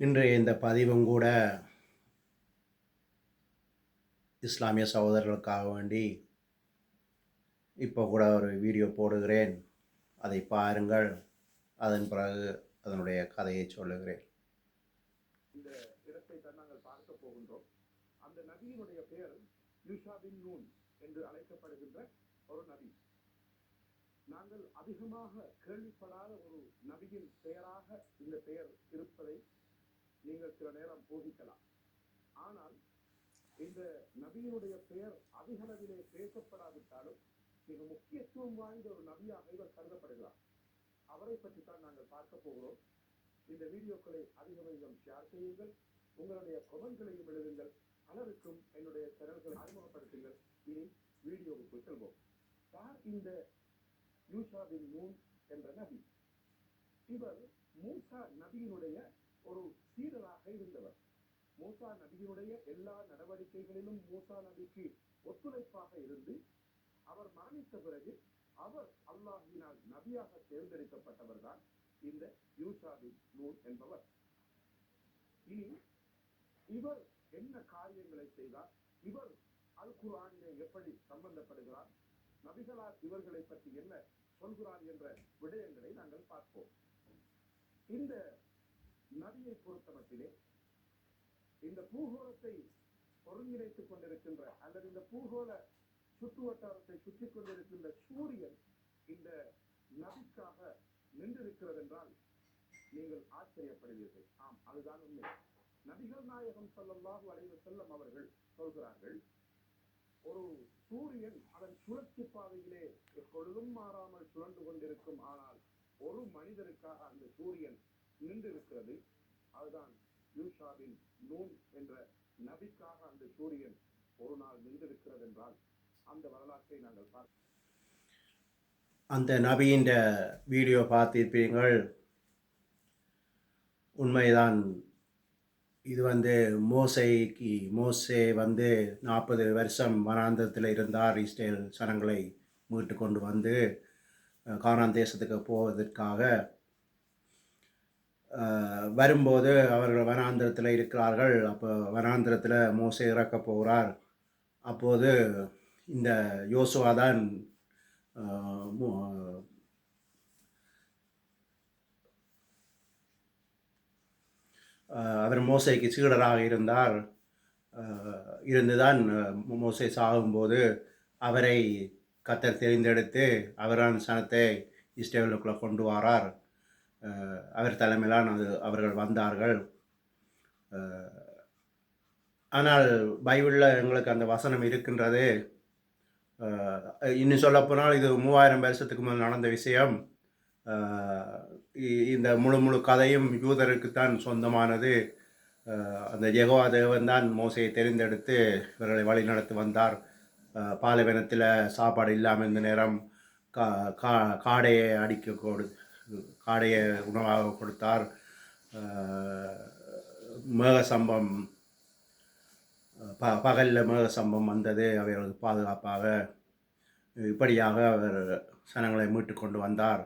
இன்றைய இந்த பதிவும் கூட இஸ்லாமிய சகோதரர்களுக்காக வேண்டி இப்போ கூட ஒரு வீடியோ போடுகிறேன். அதை பாருங்கள். அதன் பிறகு அதனுடைய கதையை சொல்லுகிறேன். இந்த இடத்தை தான் நாங்கள் பார்க்க போகின்றோம். அந்த நபியினுடைய பெயர் யூஷா பின் நூன் என்று அழைக்கப்படுகின்ற ஒரு நபி. நாங்கள் அதிகமாக கேள்விப்படாத ஒரு நபியின் பெயராக இந்த பெயர் இருப்பதை நீங்கள் சில நேரம் ஊகிக்கலாம். ஆனால் இந்த நபியினுடைய பெயர் அதிக அளவிலே பேசப்படாவிட்டாலும் மிக முக்கியத்துவம் வாய்ந்த ஒரு நபியாக இவர் கருதப்படுகிறார். அவரை பற்றி தான் நாங்கள் பார்க்க போகிறோம். இந்த வீடியோக்களை அதிகம் ஷேர் செய்யுங்கள். உங்களுடைய கமெண்ட்களையும் எழுதுங்கள். பலருக்கும் என்னுடைய சேனல்களை அறிமுகப்படுத்துங்கள். இனி வீடியோவுக்கு செல்வோம். யார் இந்த யூஷா பின் நூன் என்ற நபி? இவர் மூசா நபியினுடைய ஒரு சீடராக இருந்தவர். மூசா நபியினுடைய எல்லா நடவடிக்கைகளிலும் மூசா நபிக்கு ஒத்துழைப்பாக இருந்து அவர் மரணித்த பிறகு அவர் அல்லாஹ்வினால் நபியாக தேர்ந்தெடுக்கப்பட்டவர் தான் இந்த யூஷா பின் நூன் என்பவர். இனி இவர் என்ன காரியங்களை செய்தார், இவர் அல் குர்ஆனிலே எப்படி சம்பந்தப்படுகிறார், நபிகளார் இவர்களை பற்றி என்ன சொல்கிறார் என்ற விடயங்களை நாங்கள் பார்ப்போம். இந்த நபியை பொறுத்தமட்டிலே இந்த பூகோளத்தை ஒருங்கிணைத்துக் கொண்டிருக்கின்ற அல்லது இந்த பூகோள சுற்று வட்டாரத்தை சுற்றி கொண்டிருக்கின்ற சூரியன் இந்த நபிக்காக நின்றிருக்கிறது என்றால் நீங்கள் ஆச்சரியப்படுவீர்கள். ஆம், அதுதான் உண்மை. நபிகள் நாயகம் ஸல்லல்லாஹு அலைஹி வஸல்லம் அவர்கள் சொல்கிறார்கள், ஒரு சூரியன் அதன் சுழற்சி பாதையிலே எப்பொழுதும் மாறாமல் சுழன்று கொண்டிருக்கும். ஆனால் ஒரு மனிதருக்காக அந்த சூரியன் நின்றிருக்கிறது. அதுதான் யூஷா பின் நூன் என்ற நபிக்காக அந்த சூரியன் ஒரு நாள் நின்றிருக்கிறது என்றால் அந்த வரலாற்றை நாங்கள் பார்க்கிறோம். அந்த நபியின் வீடியோ பார்த்திருப்பீர்கள். உண்மைதான். இது மோசே 40 வருஷம் வனாந்தரத்தில் இருந்தார். இஸ்ரேல் சனங்களை மீட்டு கொண்டு வந்து கானான் தேசத்துக்கு போவதற்காக வரும்போது அவர்கள் வனாந்திரத்தில் இருக்கிறார்கள். அப்போ வனாந்திரத்தில் மோசே இறக்க போகிறார். அப்போது இந்த யோசுவா தான் அவர் மோசேக்கு சீடராக இருந்துதான் மோசே சாகும்போது அவரை கர்த்தர் தெரிந்தெடுத்து அவரான் சனத்தை இஸ்ரேலுக்குள்ளே கொண்டு வரார். அவர் தலைமையிலான அவர்கள் வந்தார்கள். ஆனால் பைபிளில் எங்களுக்கு அந்த வசனம் இருக்கின்றது. இன்னும் சொல்லப்போனால் இது 3000 வருஷத்துக்கு முதல் நடந்த விஷயம். இந்த முழு கதையும் யூதருக்குத்தான் சொந்தமானது. அந்த யெகோவா தேவன் தான் மோசையை தெரிந்தெடுத்து இவர்களை வழி நடத்தி வந்தார். பாலைவனத்தில் சாப்பாடு இல்லாமல் இந்த நேரம் காடையை உணவாக கொடுத்தார். மேகசம்பம் பகலில் மேகசம்பம் வந்தது அவர்களுக்கு பாதுகாப்பாக. இப்படியாக அவர் சனங்களை மீட்டு கொண்டு வந்தார்.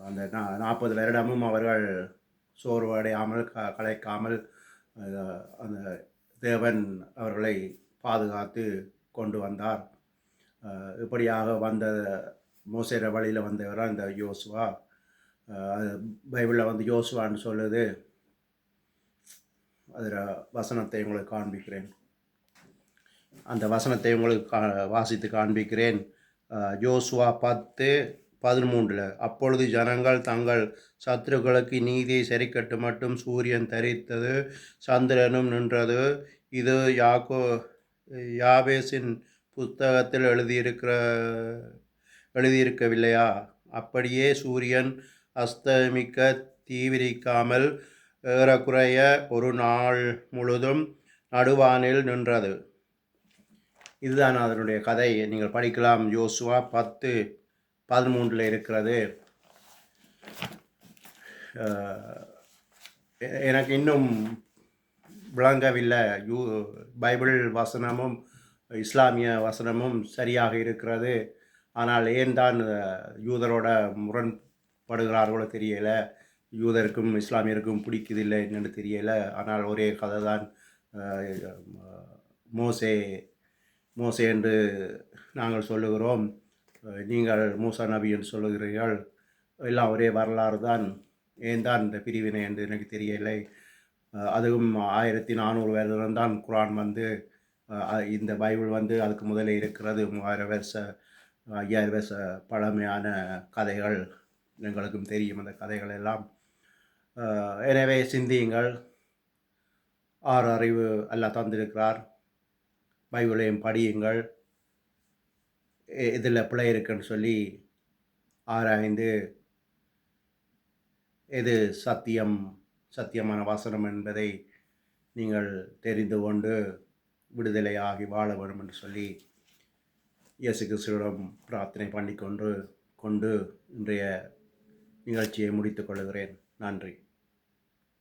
அந்த 40 வருடமும் அவர்கள் சோர்வடையாமல் களைக்காமல் அந்த தேவன் அவர்களை பாதுகாத்து கொண்டு வந்தார். இப்படியாக வந்த மோசேர வழியில் வந்தவர் இந்த யோசுவா. பைபிளில் யோசுவான்னு சொல்லுது. அதில் வசனத்தை உங்களுக்கு காண்பிக்கிறேன். அந்த வசனத்தை உங்களுக்கு வாசித்து காண்பிக்கிறேன். யோசுவா 10:13. அப்பொழுது ஜனங்கள் தங்கள் சத்துருக்களுக்கு நீதியை சரிக்கட்டு மட்டும் சூரியன் தரித்தது, சந்திரனும் நின்றது. இது யாபேசின் புத்தகத்தில் எழுதியிருக்கவில்லையா? அப்படியே சூரியன் அஸ்தமிக்க தீவிரிக்காமல் ஏறக்குறைய ஒரு நாள் முழுதும் நடுவானில் நின்றது. இதுதான் அதனுடைய கதை. நீங்கள் படிக்கலாம். யோசுவா 10:13 இருக்கிறது. எனக்கு இன்னும் விளங்கவில்லை. பைபிள் வசனமும் இஸ்லாமிய வசனமும் சரியாக இருக்கிறது. ஆனால் ஏன் தான் யூதரோட முரண்படுகிறார்களோ தெரியலை. யூதருக்கும் இஸ்லாமியருக்கும் பிடிக்குதில்லை என்னென்னு தெரியலை. ஆனால் ஒரே கதை தான். அஹ், மோசே மோசே என்று நாங்கள் சொல்லுகிறோம், நீங்கள் மூசா நபி என்று சொல்லுகிறீர்கள். எல்லாம் ஒரே வரலாறு தான். ஏன் தான் இந்த பிரிவினை என்று எனக்கு தெரியலை. அதுவும் 1400 வருடம்தான் குரான் வந்து, இந்த பைபிள் வந்து அதுக்கு முதலே இருக்கிறது. 3000 வருஷ 5000 வருஷ பழமையான கதைகள் எங்களுக்கும் தெரியும் அந்த கதைகள் எல்லாம். எனவே சிந்தியுங்கள். 6 அறிவு அல்லாஹ் தந்திருக்கிறார். பைபிளையும் படியுங்கள். இதில் பிழை இருக்குன்னு சொல்லி ஆராய்ந்து எது சத்தியமான வசனம் என்பதை நீங்கள் தெரிந்து கொண்டு விடுதலையாகி வாழ வேண்டும் என்று சொல்லி இயேசு கிறிஸ்துவிடம் பிரார்த்தனை பண்ணிக்கொண்டு இன்றைய நிகழ்ச்சியை முடித்துக் கொள்கிறேன். நன்றி.